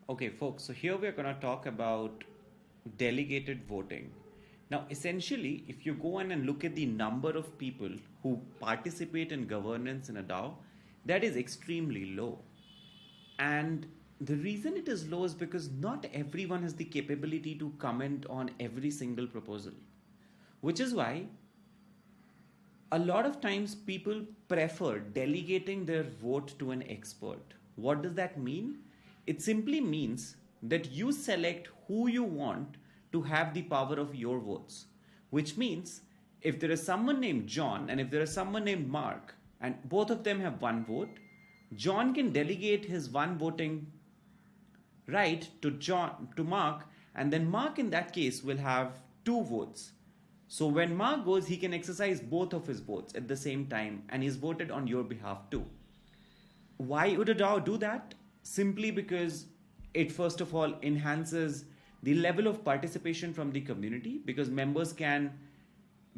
Okay, folks, so here we're going to talk about delegated voting. Now, essentially, if you go in and look at the number of people who participate in governance in a DAO, that is extremely low. And the reason it is low is because not everyone has the capability to comment on every single proposal, which is why a lot of times people prefer delegating their vote to an expert. What does that mean? It simply means that you select who you want to have the power of your votes, which means if there is someone named John and if there is someone named Mark and both of them have one vote, John can delegate his one voting right to Mark, and then Mark in that case will have two votes. So when Mark goes, he can exercise both of his votes at the same time and he's voted on your behalf too. Why would a DAO do that? Simply because it first of all enhances the level of participation from the community, because members can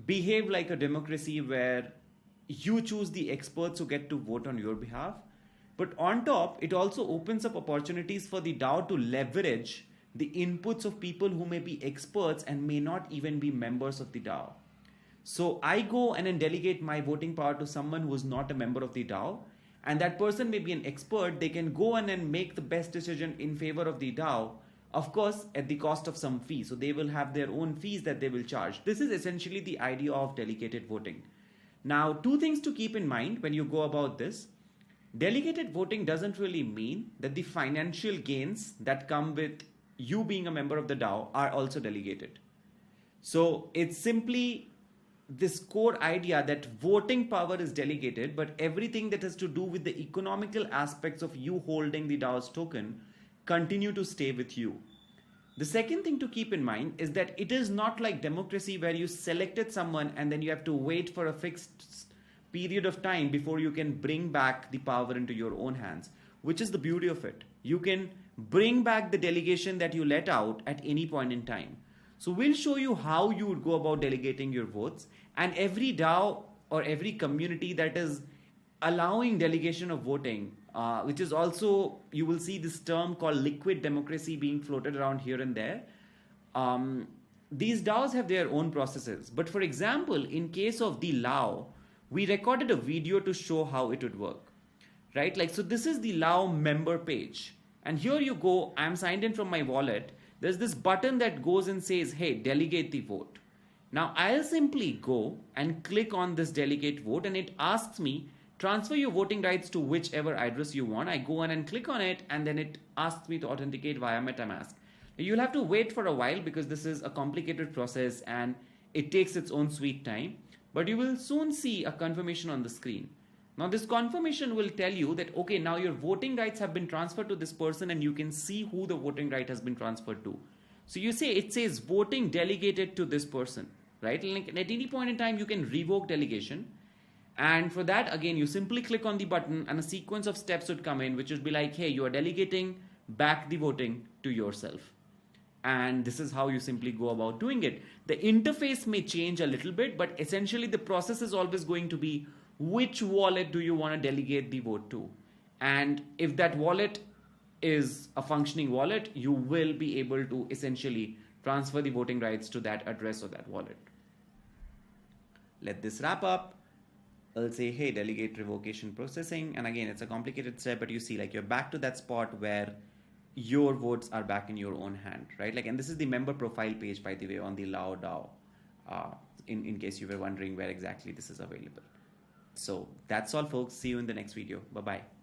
behave like a democracy where you choose the experts who get to vote on your behalf. But on top, it also opens up opportunities for the DAO to leverage the inputs of people who may be experts and may not even be members of the DAO. So I go and then delegate my voting power to someone who is not a member of the DAO, and that person may be an expert. They can go in and make the best decision in favor of the DAO, of course at the cost of some fee. So they will have their own fees that they will charge. This is essentially the idea of delegated voting. Now, two things to keep in mind when you go about this. Delegated voting doesn't really mean that the financial gains that come with you being a member of the DAO are also delegated. So it's simply this core idea that voting power is delegated, but everything that has to do with the economical aspects of you holding the DAO's token continue to stay with you. The second thing to keep in mind is that it is not like democracy where you selected someone and then you have to wait for a fixed period of time before you can bring back the power into your own hands, which is the beauty of it. You can bring back the delegation that you let out at any point in time. So we'll show you how you would go about delegating your votes, and every DAO or every community that is allowing delegation of voting, which is also, you will see this term called liquid democracy being floated around here and there. These DAOs have their own processes. But for example, in case of the Lao, we recorded a video to show how it would work, right? Like, so this is the Lao member page. And here you go, I'm signed in from my wallet. There's this button that goes and says, hey, delegate the vote. Now I'll simply go and click on this delegate vote, and it asks me, transfer your voting rights to whichever address you want. I go in and click on it, and then it asks me to authenticate via MetaMask. You'll have to wait for a while because this is a complicated process and it takes its own sweet time. But you will soon see a confirmation on the screen. Now this confirmation will tell you that, okay, now your voting rights have been transferred to this person, and you can see who the voting right has been transferred to. So you say, it says voting delegated to this person, right? Like at any point in time, you can revoke delegation. And for that, again, you simply click on the button and a sequence of steps would come in, which would be like, hey, you are delegating back the voting to yourself. And this is how you simply go about doing it. The interface may change a little bit, but essentially the process is always going to be, which wallet do you want to delegate the vote to? And if that wallet is a functioning wallet, you will be able to essentially transfer the voting rights to that address or that wallet. Let this wrap up. I'll say, hey, delegate revocation processing. And again, it's a complicated step, but you see, like, you're back to that spot where your votes are back in your own hand, right? Like, and this is the member profile page, by the way, on the Lao DAO, in case you were wondering where exactly this is available. So that's all, folks. See you in the next video. Bye-bye.